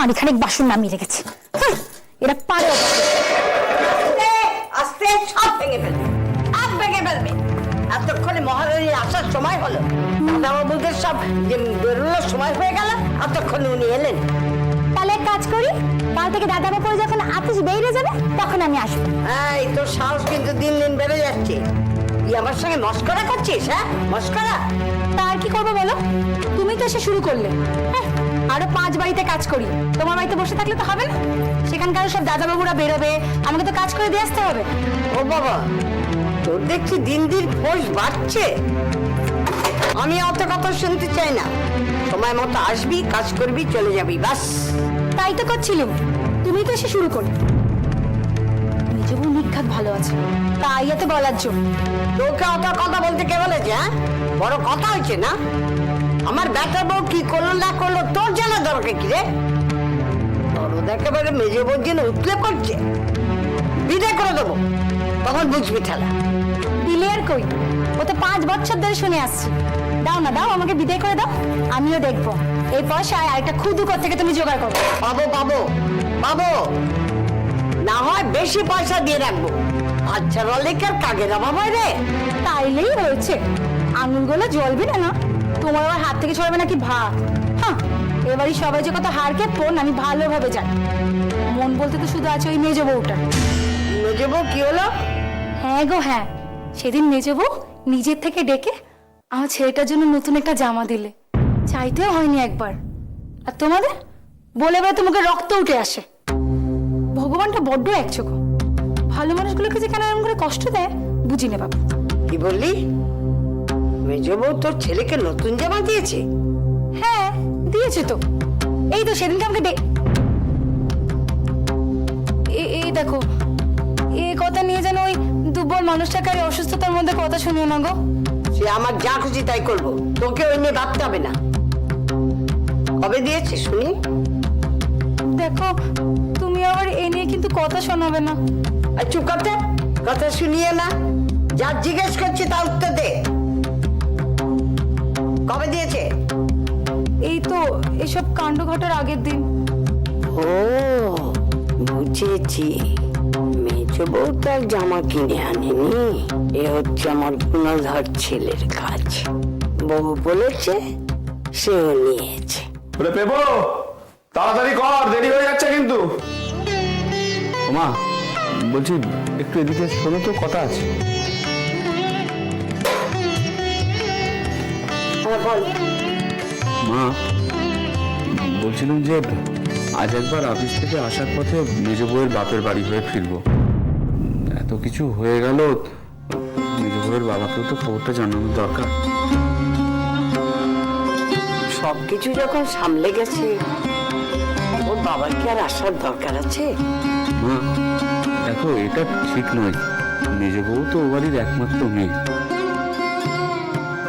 হাঁড়ি খানিক বাসন নামিয়ে রেখেছি। এরা পারে আস্তে সব ভেঙে ফেলবে, সব ভেঙে ফেলবে। এতক্ষণে মহারানীর আসার সময় হলো, দাদাবাবুদের সব যে বেরোনোর সময় হয়ে গেল, এতক্ষণে উনি এলেন। তাহলে এক কাজ করি, কাল থেকে দাদাবাবু যখন আপিস বেরিয়ে যাবে তখন আমি আসবো। এই তোর সাহস কিন্তু দিন দিন বেড়ে যাচ্ছে। তুই আমার সঙ্গে মস্করা করছিস? হ্যাঁ, মস্করা। তা আর কি করবো বলো, তুমি তো এসে শুরু করলে। আরো 5 বাড়িতে কাজ করি, তোমার বাড়িতে বসে থাকলে তো হবে না। সেখানকার সব দাদাবাবুরা বেরোবে, আমাকে তো কাজ করে দিয়ে আসতে হবে। ও বাবা, তোর দেখছি দিন দিন ফোর্স বাড়ছে। আমি অত কথা শুনতে চাই না। সময় মতো আসবি, কাজ করবি, চলে যাবি, বাস। তাই তো করছিলাম, তুমি তো এসে শুরু করলে। নিজে বউ নিখাত ভালো আছে, তাই এত বলার জন্য। তোকে অত কথা বলতে কে বলেছে? হ্যাঁ, বড় কথা হয়েছে না। আমার বেটা বউ কি করলো না করলো তোর জানা দরকার কি রে? তোর একেবারে মেজে বউর জন্য উতলে পড়ছে। বিদায় করে দেবো, তখন বুঝবি ঠেলা। দিলে আর কই, ও তো 5 বছর ধরে শুনে আসছি। দাও না দাও, আমাকে বিদায় করে দাও, আমিও দেখবো এই পয়সায় আরেকটা খুদু থেকে তুমি জোগাড় করো। পাবো পাবো পাবো, না হয় বেশি পয়সা দিয়ে রাখবো। আচ্ছা রলিকার কাগের অভাব হয় রে। তাইলেই হয়েছে, আঙুলগুলো জ্বলবে না না, তোমার আবার হাত থেকে ছড়বে নাকি ভাত। হ্যাঁ, এবারই সবাই যে কত হারকে ফোন আমি ভালোভাবে জানি। মন বলতে তো শুধু আছে ওই মেজ বউটা। মেজে বউ কি হলো? হ্যাঁ গো হ্যাঁ, সেদিন মেজ বউ নিজের থেকে ডেকে আমার ছেলেটার জন্য নতুন একটা জামা দিলে, চাইতেও হয়নি একবার। আর তোমাদের বলে বলে তোমাকে রক্ত উঠে আসে। ভগবানটা বড্ড একচোখ, ভালো মানুষগুলোকে যে কেন এরকম করে কষ্ট দেয় বুঝি নে বাবা। কি বললি? মেজে বউ তোর ছেলেকে নতুন জামা দিয়েছে? হ্যাঁ দিয়েছে তো, এই তো সেদিনকে আমাকে এই দেখো, এই কথা নিয়ে যেন ওই দুর্বল মানুষটাকে আর অসুস্থতার মধ্যে কথা শুনিও না গো। সে আমার যা খুশি তাই করবো, তোকে ওই নিয়ে ভাবতে হবে না। কবে দিয়েছে শুনি? দেখো তুমি আবার এ নিয়ে কিন্তু কথা শোনাবে না। আর চুপ করতে, কথা শুনিয়ে না। যা জিজ্ঞেস করছি তা উত্তর দে। কবে দিয়েছে? এই তো এসব কাণ্ড ঘটার আগের দিন। ও বুঝেছি, মেজো বউ তার জামা কিনে আনেনি। এ হচ্ছে আমার গুণধর ছেলের কাজ। বউ বলেছে, সেও নিয়েছে। বলে পেবো, তাড়াতাড়ি কর, দেরি হয়ে যাচ্ছে কিন্তু। মা বলছি একটু এদিকে শোনো তো, কথা আছে। মা বলছিলাম যে আজ একবার অফিস থেকে আসার পথে মেজ বউয়ের বাপের বাড়ি হয়ে ফিরবো। এত কিছু হয়ে গেল, মেজ বউয়ের বাবাকেও তো খবরটা জানানো দরকার। সবকিছু যখন সামলে গেছে, ওর বাবার কি আর আসার দরকার আছে? মা দেখো, এটা ঠিক নয়। মেজ বউ তো ও বাড়ির একমাত্র মেয়ে।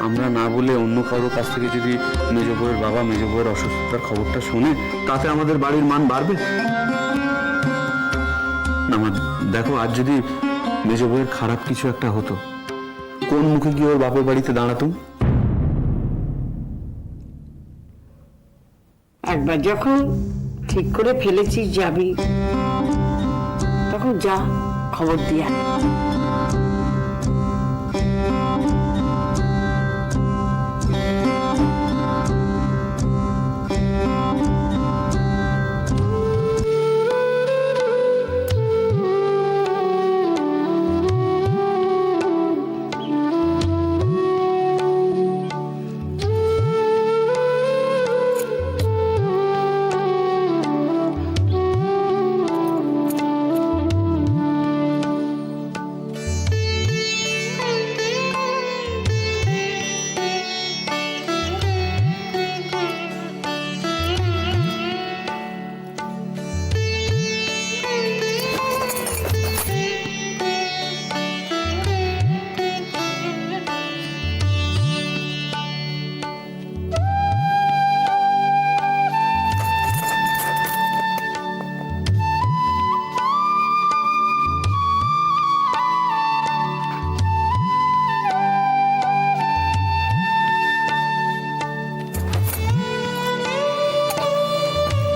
আমরা না বলে অন্য কারোর কাছ থেকে যদি মেজ বউয়ের বাবা মেজ বউয়ের অসুস্থতার খবরটা শুনে, তাতে আমাদের বাড়ির মান বাড়বে না? মা দেখো, আজ যদি মেজ বউয়ের খারাপ কিছু একটা হতো, কোন মুখে গিয়ে ওর বাপের বাড়িতে দাঁড়াতুম? একবার যখন ঠিক করে ফেলেছিস যাবি, তখন যা, খবর দিয়া।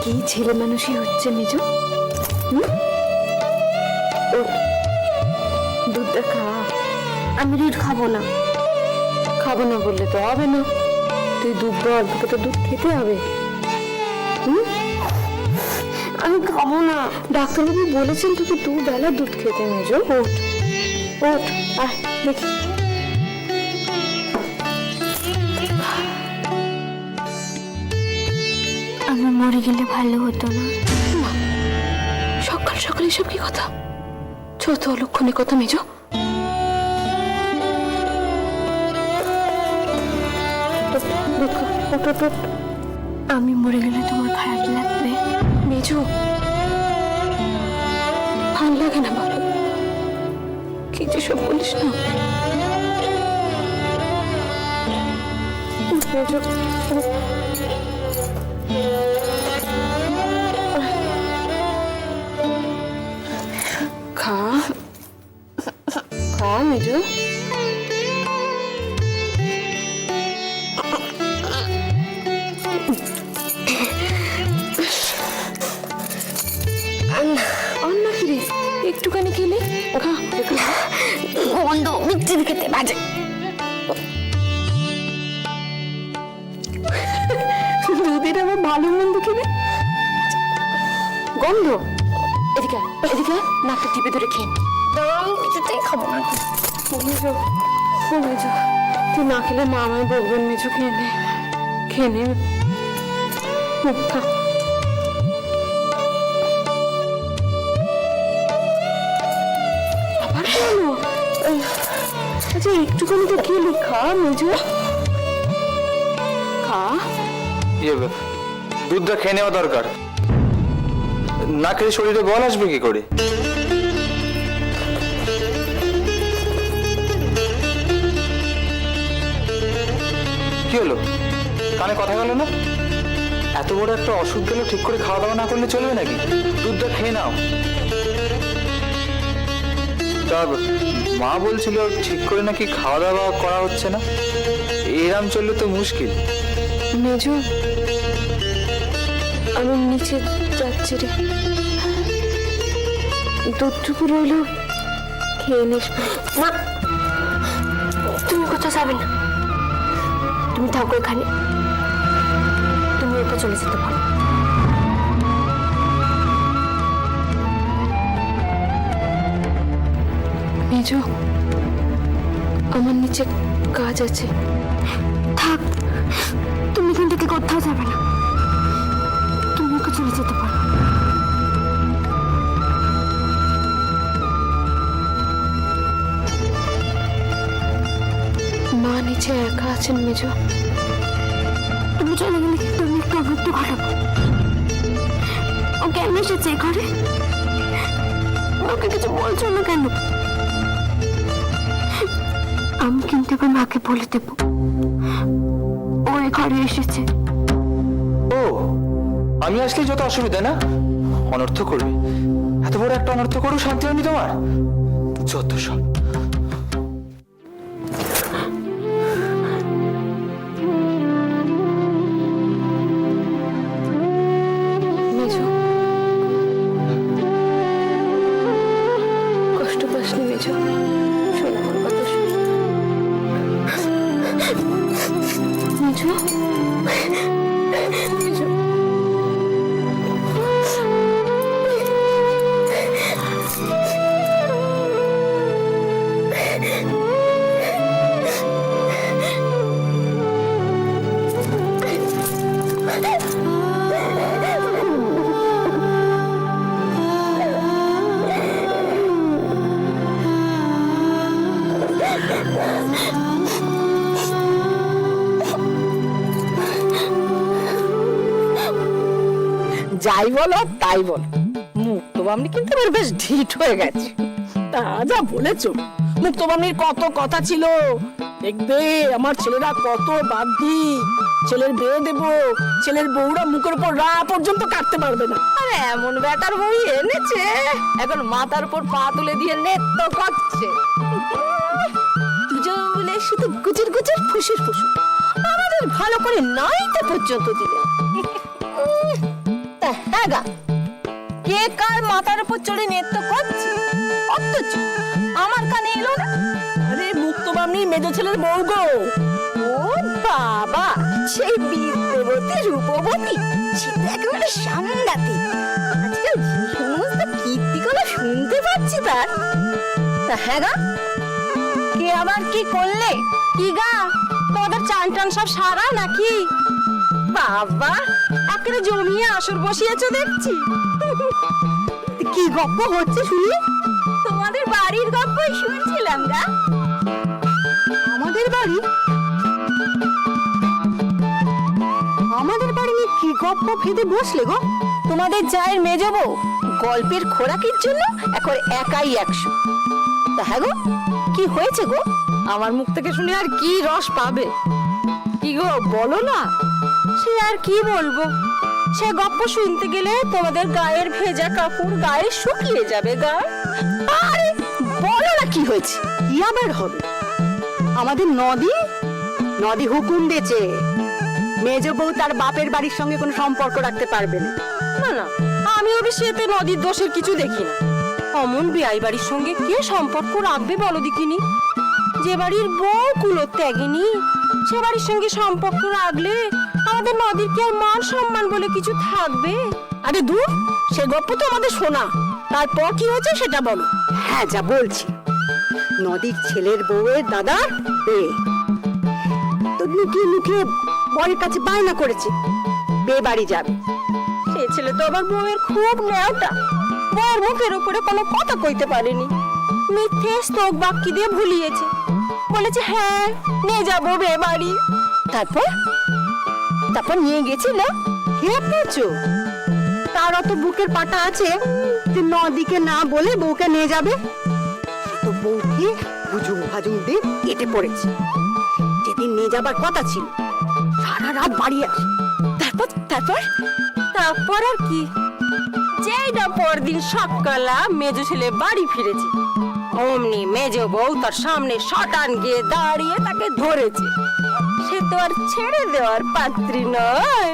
কি ছেলে মানুষই হচ্ছে মেজো। দুধটা খা। আমি দুধ খাবো না। খাবো না বললে তো হবে না, তুই দুধ বল, তোকে তো দুধ খেতে হবে। আমি খাবো না, ডাক্তারবাবু বলেছেন তোকে দুবেলা দুধ খেতে। মেজো ওঠ ওঠ, আয় দেখি। আমি মরে গেলে ভালো হতো না? সকাল সকাল এসব কি কথা, ছোট অলক্ষণের কথা মেজো। আমি মরে গেলে তোমার খারাপ লাগবে? মেজো ভাল লাগে না বাবা, কি যে সব বলিস না। মেজো খা খা মেজো। অন্য কি রে, একটুখানি খেলে খা। গন্ধ মিষ্টি খেতে বাজে। দুধের আবার ভালো মন্দ খেলে গন্ধ। এদিকে আয়, এদিকে আয়, নাকটা টিপে ধরে খেয়ে নে। আমি কিছুতেই খাবো না। মেজো ও মেজো, তুই না খেলে মা আমায় বলবেন। মেজো খেয়ে নে, খেয়ে নে। খা। আবার কেন? আচ্ছা একটুখানি তো খেলি, খা মেজো খা। দুধটা খেয়ে নেওয়া দরকার, না খেলে শরীরে বল আসবে কি করে? কি হলো, কানে কথা গেল না? এত বড় একটা অসুখ গেল, ঠিক করে খাওয়া দাওয়া না করলে চলবে নাকি? দুধটা খেয়ে নাও। তা মা বলছিল ঠিক করে নাকি খাওয়া দাওয়া করা হচ্ছে না, এরম চললে তো মুশকিল। মেজো আমি নিচে যাচ্ছি রে, দুধটুকু রইল, খেয়ে নিস। না, তুমি কোথাও যাবে না, তুমি থাকো এখানে। তুমি ওকে চলে যেতে পারো। মেজো আমার নিচে কাজ আছে। থাক, তুমি এখান থেকে কোথাও যাবে না, তুমি ওকে চলে যেতে পারো। মা নিচে একা আছেন মেজো। তুমি চলে গেলে কিন্তু আমি একটু অবৃত্ত ঘটাবো। ও কেন এসেছে ঘরে? ওকে কিছু বলছো না কেন? আমি কিন্তু এবার মাকে বলে দেবো ও এ ঘরে এসেছে। ও, আমি আসলে যত অসুবিধা না, অনর্থ করবে। এত বড় একটা অনর্থ করো, শান্তি হয়নি তোমার? যত সব। মেজো কষ্ট পাসনি মেজো, শোন আমার কথা শোন। মেজো মেজো যাই বলো তাই বল, মুক্তবামনি কিন্তু এবার বেশ ঢিঠ হয়ে গেছে। তা যা বলেছো, মুক্তবামনির কত কথা ছিল। দেখবে আমার ছেলেরা কত বাধ্য, ছেলের বিয়ে দেবো, ছেলের বউরা মুখের উপর রা পর্যন্ত কাটতে পারবে না। আরে এমন বেটার বই এনেছে, এখন মাথার উপর পা তুলে দিয়ে নেত্য করছে। দুজন বলে শুধু গুজর গুজর ফুসুর ফুসুর, আমাদের ভালো করে নাইতে পর্যন্ত দিলে। হ্যাঁ গা, কে কার মাথার উপর চড়ে নৃত্য করছে অথচ আমার কানে এলো না। আরে মুক্তবামনি মেজো ছেলের বউ গো। ও বাবা, সেই বিদ্যবতী রূপবতী, সেটা একেবারে সাংঘাতিক। আজকাল যে সমস্ত কীর্তিকলা শুনতে পাচ্ছি তার। তা হ্যাঁ গা, কে আবার কি করলে? কি গা, তোমাদের চান টান সব সারা নাকি? বাবা, একেবারে জমিয়ে আসর বসিয়েছো দেখছি। কি গপ্প হচ্ছে শুনি? তোমাদের বাড়ির গপ্পই শুনছিলাম গা। আমাদের বাড়ি? আমাদের বাড়ি নিয়ে কি গপ্প ফেঁদে বসলে গো? তোমাদের জায়ের মেজো বউ গল্পের খোরাকির জন্য এখন একাই 100। তা হ্যাঁ গো, কি হয়েছে গো? আমার মুখ থেকে শুনে আর কি রস পাবে? কি গো বলো না। সে আর কি বলবো, সে গপ্প শুনতে গেলে তোমাদের গায়ের ভেজা কাপড় গায়ে শুকিয়ে যাবে গা। আরে বলো না কি হয়েছে? কি আবার হবে? আমাদের নদী হুকুম দিয়েছে মেজো বউ তার বাপের বাড়ির সঙ্গে কোনো সম্পর্ক রাখতে পারবে না। না না, আমি ওর সেতে নদীর দোষের কিছু দেখি না। অমন বিয়াই বাড়ির সঙ্গে কে সম্পর্ক রাখবে বলো দেখিনি? যে বাড়ির বউ কুলোত্যাগিনী, সে বাড়ির সঙ্গে সম্পর্ক রাখলে আমাদের নদীর কি আর মান সম্মান বলে কিছু থাকবে? আরে দূর, সে গল্প তো আমাদের শোনা। তারপর কি হয়েছে সেটা বলো। হ্যাঁ, যা বলছি, নদীর ছেলের বউয়ের দাদা তো লুকিয়ে লুকিয়ে বরের কাছে বায়না করেছে বিয়ে বাড়ি যাবে। সে ছেলে তো আবার বউয়ের খুব ন্যাওটা, বউয়ের মুখের উপরে কোনো কথা কইতে পারেনি। মিথ্যে স্তোক বাক্যি দিয়ে ভুলিয়েছে, বলেছে হ্যাঁ নিয়ে যাবো বিয়ে বাড়ি। তারপর নিয়ে গেছিল। কে পেয়েছো? তার অত বুকের পাটা আছে যে নদীকে না বলে বউকে নিয়ে যাবে? তো বউকে হুজুম ভাজুম দিয়ে কেটে পড়েছে। যেদিন নিয়ে যাবার কথা ছিল সারা রাত বাড়ি আসে। তারপর আর কি, যেইটা পরদিন সকালা মেজো ছেলে বাড়ি ফিরেছে, অমনি মেজো বউ তার সামনে শটান গিয়ে দাঁড়িয়ে তাকে ধরেছে। সে তো আর ছেড়ে দেওয়ার পাত্রী নয়।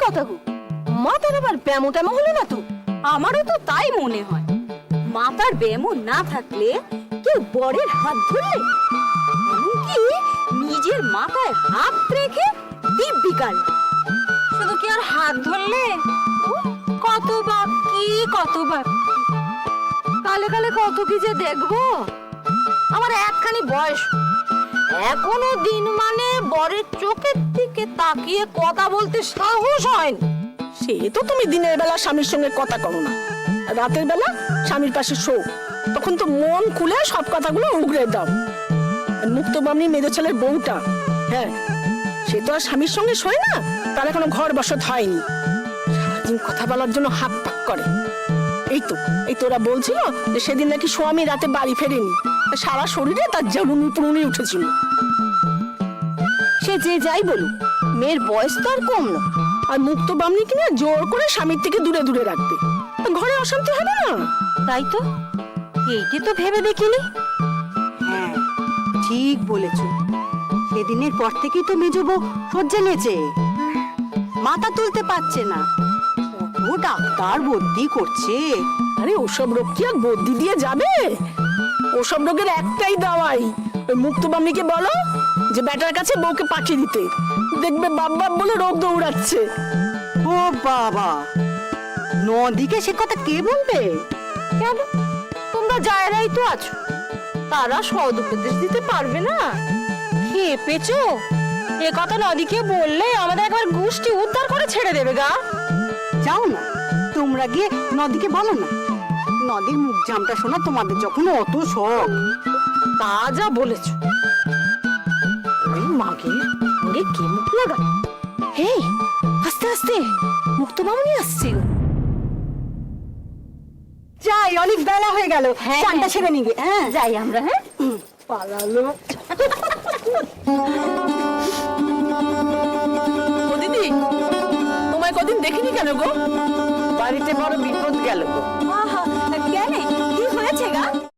কথা গো, মাথার আবার ব্যামো ট্যামো হলো না তো? আমারও তো তাই মনে হয়। মাথার ব্যামো না থাকলে কেউ বরের হাত ধরলে, এমনকি নিজের মাথায় হাত রেখে দিব্যি কাটে। শুধু কি আর হাত ধরলে, কত বাকি কত বাকি, কালে কালে কত কি যে দেখবো। আমার একখানি বয়স, এখনো দিন মানে বরের চোখের দিকে তাকিয়ে কথা বলতে সাহস হয়নি। সে তো তুমি দিনের বেলা স্বামীর সঙ্গে কথা করো না, আর রাতের বেলা স্বামীর পাশে শো, তখন তো মন খুলে সব কথাগুলো উগড়ে দাও। আর মুক্তবামনি মেজো ছেলের বউটা, হ্যাঁ, সে তো আর স্বামীর সঙ্গে শোয় না, তার এখনো ঘর বসত হয়নি, সারাদিন কথা বলার জন্য হাক পাক করে। এই তোরা বলছিল যে সেদিন নাকি স্বামী রাতে বাড়ি ফেরেনি, সারা শরীরে তার জ্বালুনি পুরুনি উঠেছিল। সে যে যাই বলুক, মেয়ের বয়স তো আর কম না। আর মুক্তবামনি কিনা জোর করে স্বামীর থেকে দূরে দূরে রাখবে, ঘরে অশান্তি হবে না? তাই তো, এইটি তো ভেবে দেখিনি। হ্যাঁ, ঠিক বলেছ। সেদিনের পর থেকেই তো মেজো বউ সহ্যে নিয়েছে, মাথা তুলতে পারছে না। ও ডাক্তার বদ্যি করছে। আরে ওসব রোগ কি আর বদ্যি দিয়ে যাবে? ওসব রোগের একটাই দাওয়াই, ওই মুক্তবামনিকে বলো যে ব্যাটার কাছে বউকে পাঠিয়ে দিতে, দেখবে বাপ বাপ বলে রোগ দৌড়াচ্ছে। ও বাবা, নদীকে সে কথা কে বলবে? কেন, তোমরা জায়রাই তো আছো, তারা সদ উপদেশ দিতে পারবে না? খেয়ে পেছো, এ কথা নদীকে বললে আমাদের একবার গোষ্ঠী উদ্ধার করে ছেড়ে দেবে গা। যাও না, তোমরা গিয়ে নদীকে বলো না। নদীর মুখ জামটা শোনা তোমাদের যখন অত শখ। তা যা বলেছ, ওই মাগের সঙ্গে কে মুখ লাগা। হেই, আস্তে আস্তে, মুক্তবামনি আসছে গো। যাই, অনেক বেলা হয়ে গেল, চানটা সেরে নিবে। হ্যাঁ, যাই আমরা। হ্যাঁ, পালালো। ও দিদি, তোমায় কদিন দেখিনি কেন গো? বাড়িতে বড় বিপদ গেল গো।